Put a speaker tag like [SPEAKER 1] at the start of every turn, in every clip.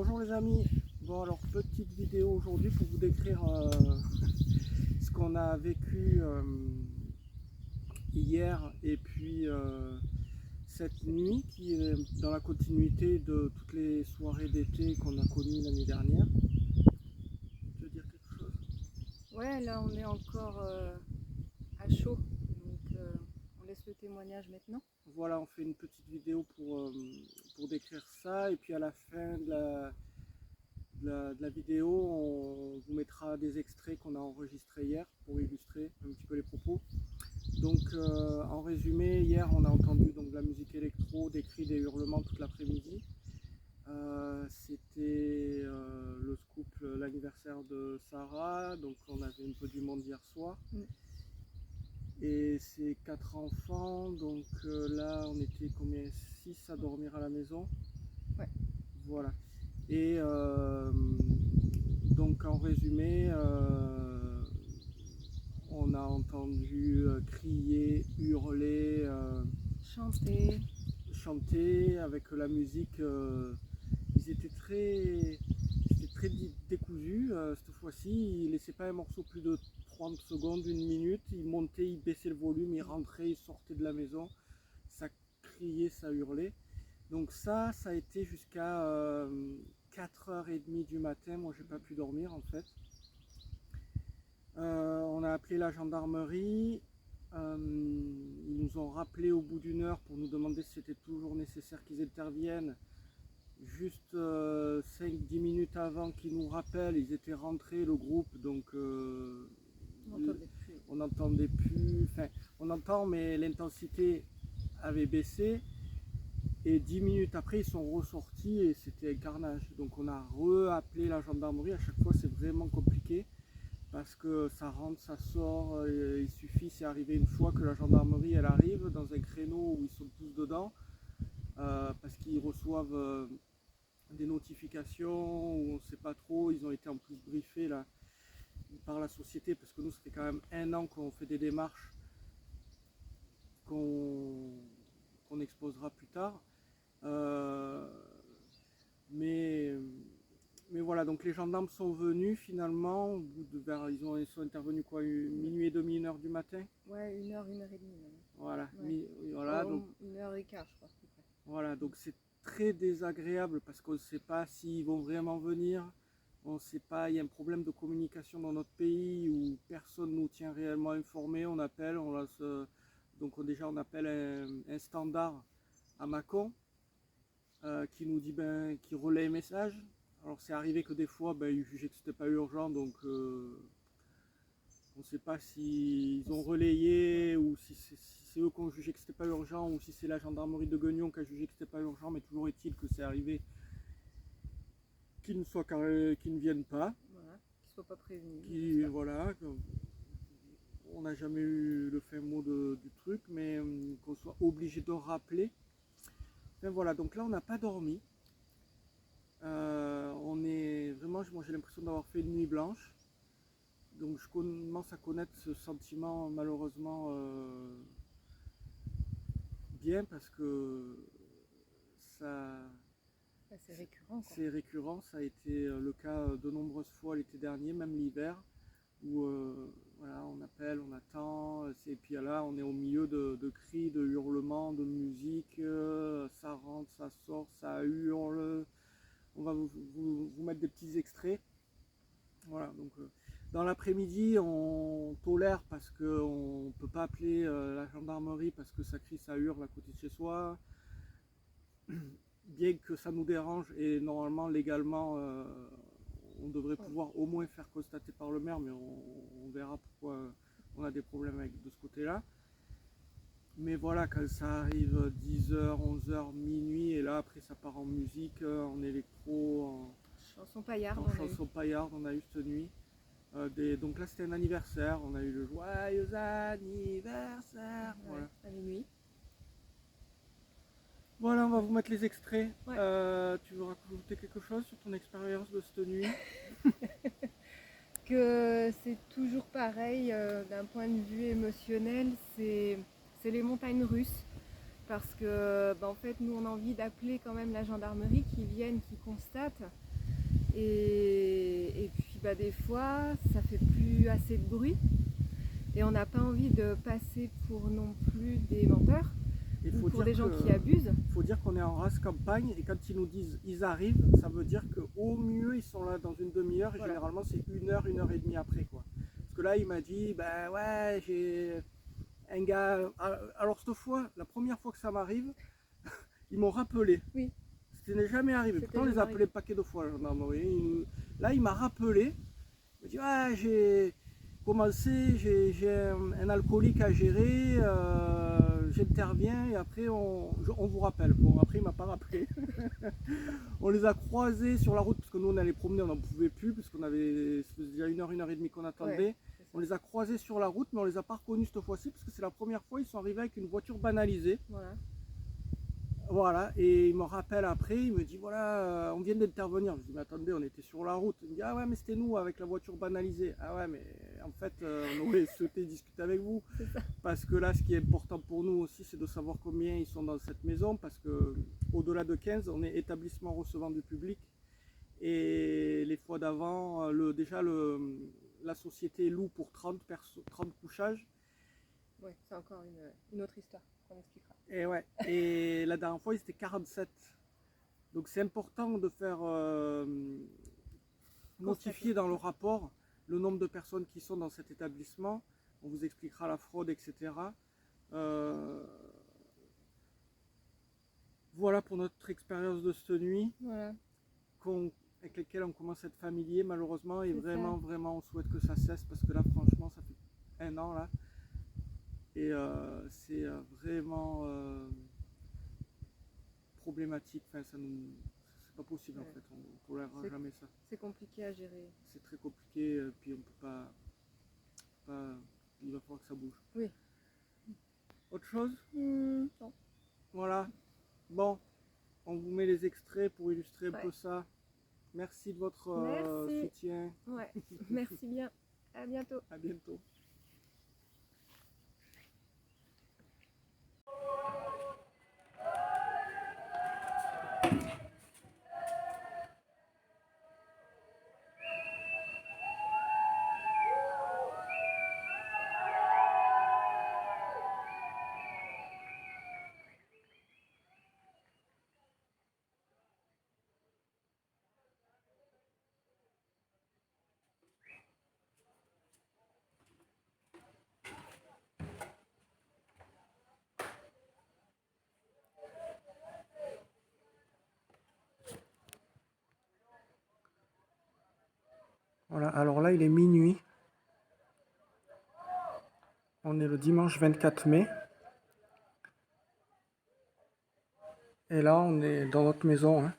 [SPEAKER 1] Bonjour les amis, bon alors petite vidéo aujourd'hui pour vous décrire ce qu'on a vécu hier et puis cette nuit qui est dans la continuité de toutes les soirées d'été qu'on a connues l'année dernière. Tu veux dire quelque chose?
[SPEAKER 2] Ouais, là on est encore à chaud, donc on laisse le témoignage maintenant.
[SPEAKER 1] Voilà, on fait une petite vidéo pour décrire ça et puis à la fin de la vidéo on vous mettra des extraits qu'on a enregistrés hier pour illustrer un petit peu les propos. Donc en résumé, hier on a entendu donc de la musique électro, des cris, des hurlements toute l'après-midi. C'était le scoop, l'anniversaire de Sarah, donc on avait un peu du monde hier soir. Et ses 4 enfants, donc là on était combien? 6 à dormir à la maison.
[SPEAKER 2] Ouais.
[SPEAKER 1] Voilà. Et donc en résumé, on a entendu crier, hurler, chanter avec la musique. Ils étaient très décousus cette fois-ci. Ils ne laissaient pas un morceau plus de 30 secondes, une minute. Ils montaient, ils baissaient le volume, ils rentraient, ils sortaient de la maison. Ça criait, ça hurlait. Donc ça a été jusqu'à 4h30 du matin. Moi, j'ai pas pu dormir en fait. On a appelé la gendarmerie. Ils nous ont rappelé au bout d'une heure pour nous demander si c'était toujours nécessaire qu'ils interviennent. Juste 5-10 minutes avant qu'ils nous rappellent, ils étaient rentrés, le groupe, donc on n'entendait plus. Enfin, on entend, mais l'intensité avait baissé. Et 10 minutes après, ils sont ressortis et c'était un carnage. Donc on a re-appelé la gendarmerie. À chaque fois, c'est vraiment compliqué parce que ça rentre, ça sort. Il suffit, c'est arrivé une fois que la gendarmerie elle arrive dans un créneau où ils sont tous dedans parce qu'ils reçoivent des notifications où on ne sait pas trop. Ils ont été en plus briefés là par la société parce que nous, ça fait quand même 1 an qu'on fait des démarches qu'on exposera plus tard. Mais voilà, donc les gendarmes sont venus finalement, au bout de ils sont intervenus quoi, minuit et demi, 1h du matin?
[SPEAKER 2] Ouais, 1h, 1h30 même.
[SPEAKER 1] Voilà,
[SPEAKER 2] Ouais.
[SPEAKER 1] voilà, donc
[SPEAKER 2] 1h15 je crois.
[SPEAKER 1] voilà, donc c'est très désagréable parce qu'on ne sait pas s'ils vont vraiment venir. On ne sait pas, il y a un problème de communication dans notre pays où personne ne nous tient réellement informés. On appelle, donc déjà on appelle un standard à Mâcon qui nous dit qui relaie un message. Alors c'est arrivé que des fois ils jugeaient que c'était pas urgent, donc on ne sait pas s'ils ont relayé ou si c'est eux qui ont jugé que c'était pas urgent ou si c'est la gendarmerie de Guignon qui a jugé que c'était pas urgent, mais toujours est-il que c'est arrivé qu'ils ne viennent pas.
[SPEAKER 2] Voilà, qu'ils ne soient pas prévenus.
[SPEAKER 1] Voilà, on n'a jamais eu le fin mot du truc, mais qu'on soit obligé de rappeler. Enfin, voilà, donc là on n'a pas dormi. On est vraiment, moi j'ai l'impression d'avoir fait une nuit blanche. Donc je commence à connaître ce sentiment malheureusement bien parce que
[SPEAKER 2] c'est récurrent.
[SPEAKER 1] C'est récurrent, ça a été le cas de nombreuses fois l'été dernier, même l'hiver, où voilà, on appelle, on attend, et puis là on est au milieu de cris, de hurlements, de musique, ça rentre, ça sort, ça hurle. On va vous mettre des petits extraits. Voilà, donc dans l'après-midi, on tolère parce qu'on ne peut pas appeler la gendarmerie parce que ça crie, ça hurle à côté de chez soi. Bien que ça nous dérange et normalement, légalement, on devrait pouvoir au moins faire constater par le maire, mais on verra pourquoi on a des problèmes de ce côté-là. Mais voilà, quand ça arrive 10h, 11h, minuit, et là après ça part en musique, en électro, en
[SPEAKER 2] chanson paillarde,
[SPEAKER 1] on a eu cette nuit. Donc là c'était un anniversaire, on a eu le joyeux anniversaire, voilà.
[SPEAKER 2] À minuit.
[SPEAKER 1] Voilà, on va vous mettre les extraits. Ouais. Tu veux rajouter quelque chose sur ton expérience de cette nuit?
[SPEAKER 2] Que c'est toujours pareil, d'un point de vue émotionnel, c'est les montagnes russes. Parce que en fait nous on a envie d'appeler quand même la gendarmerie qui vienne, qui constate. Et puis bah, des fois, ça fait plus assez de bruit. Et on n'a pas envie de passer pour non plus des menteurs ou pour des gens qui abusent.
[SPEAKER 1] Il faut dire qu'on est en race campagne et quand ils nous disent ils arrivent, ça veut dire qu'au mieux ils sont là dans une demi-heure et généralement c'est une heure et demie après quoi. Parce que là il m'a dit ben ouais j'ai un gars. Alors cette fois, la première fois que ça m'arrive, ils m'ont rappelé.
[SPEAKER 2] Oui.
[SPEAKER 1] Ce n'est jamais arrivé. Pourtant on les a appelés un paquet de fois la gendarmerie. Là il m'a rappelé. Il m'a dit ouais j'ai commencé, j'ai un alcoolique à gérer, j'interviens et après on vous rappelle. Bon après il m'a pas rappelé. On les a croisés sur la route parce que nous on allait promener, on n'en pouvait plus parce qu'on avait, ça faisait déjà une heure et demie qu'on attendait. Ouais, on les a croisés sur la route mais on les a pas reconnus cette fois-ci parce que c'est la première fois ils sont arrivés avec une voiture banalisée. Voilà, et il me rappelle après, il me dit voilà, on vient d'intervenir. Je dis mais attendez, on était sur la route. Il me dit ah ouais mais c'était nous avec la voiture banalisée. Ah ouais mais en fait on aurait souhaité discuter avec vous. Parce que là ce qui est important pour nous aussi c'est de savoir combien ils sont dans cette maison parce que au-delà de 15 on est établissement recevant du public. Et les fois d'avant, déjà la société loue pour 30 couchages.
[SPEAKER 2] Ouais, c'est encore une autre histoire qu'on expliquera.
[SPEAKER 1] Et ouais, et la dernière fois, ils étaient 47. Donc c'est important de faire notifier dans le rapport le nombre de personnes qui sont dans cet établissement. On vous expliquera la fraude, etc. Voilà pour notre expérience de cette nuit.
[SPEAKER 2] Voilà.
[SPEAKER 1] Avec lesquels on commence à être familier malheureusement et vraiment on souhaite que ça cesse parce que là franchement ça fait un an là et c'est vraiment problématique, enfin ça nous c'est pas possible en fait, on ne tolérera jamais ça.
[SPEAKER 2] C'est compliqué à gérer.
[SPEAKER 1] C'est très compliqué puis on peut pas, il va falloir que ça bouge.
[SPEAKER 2] Oui.
[SPEAKER 1] Autre chose?
[SPEAKER 2] Non.
[SPEAKER 1] Voilà. Bon, on vous met les extraits pour illustrer un peu ça. Merci de votre soutien.
[SPEAKER 2] Ouais, merci bien. À bientôt.
[SPEAKER 1] À bientôt. Voilà, alors là il est minuit. On est le dimanche 24 mai. Et là on est dans notre maison. Hein.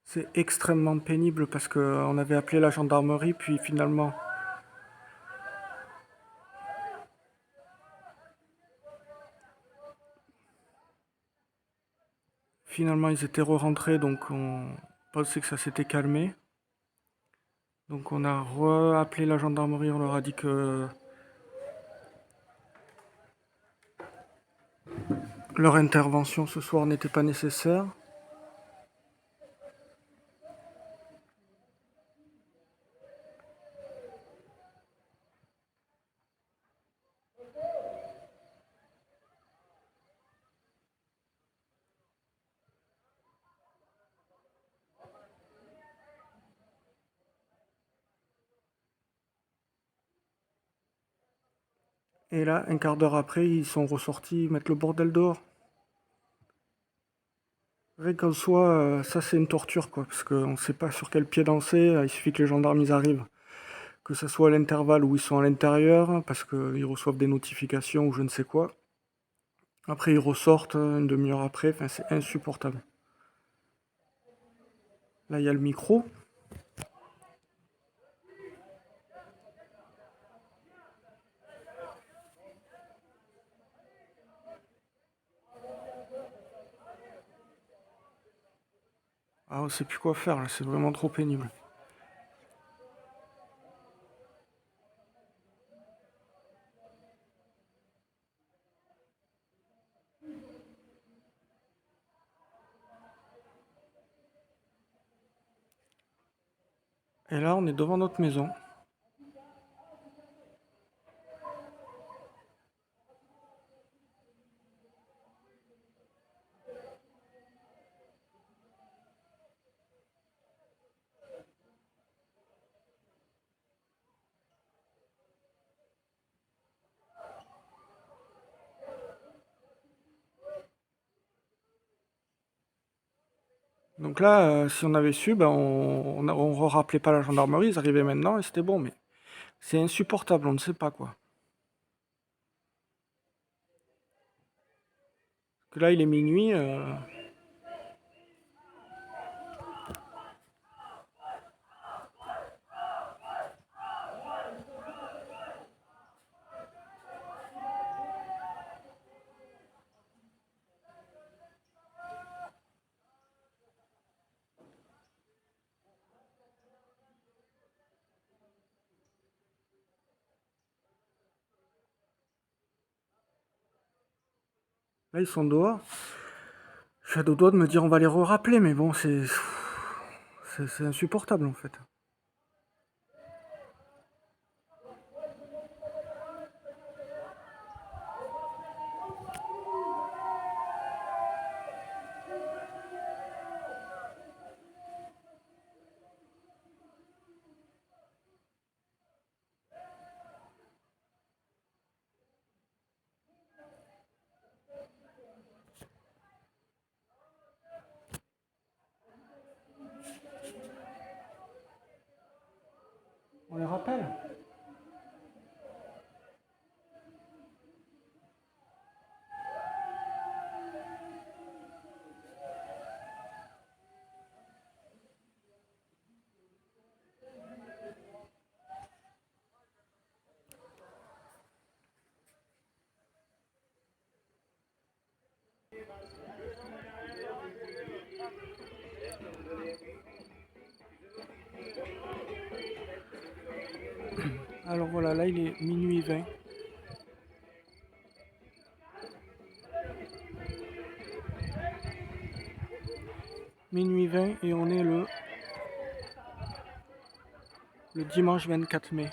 [SPEAKER 1] C'est extrêmement pénible parce qu'on avait appelé la gendarmerie puis finalement... Finalement, ils étaient re-rentrés, donc on pensait que ça s'était calmé. Donc on a re-appelé la gendarmerie, on leur a dit que leur intervention ce soir n'était pas nécessaire. Et là, un quart d'heure après, ils sont ressortis mettre le bordel dehors. Rien qu'en soi, ça c'est une torture quoi, parce qu'on ne sait pas sur quel pied danser, il suffit que les gendarmes ils arrivent. Que ce soit à l'intervalle où ils sont à l'intérieur, parce qu'ils reçoivent des notifications ou je ne sais quoi. Après ils ressortent une demi-heure après, enfin c'est insupportable. Là il y a le micro. Ah, on sait plus quoi faire là, c'est vraiment trop pénible. Et là, on est devant notre maison. Donc là, si on avait su, ben on rappelait pas la gendarmerie, ils arrivaient maintenant et c'était bon, mais c'est insupportable, on ne sait pas quoi. Parce que là, il est minuit. Là, ils sont dehors. Je suis à deux doigts de me dire on va les rappeler, mais bon, c'est insupportable en fait. On les rappelle? Alors voilà, là il est minuit 20. Minuit 20 et on est le dimanche 24 mai.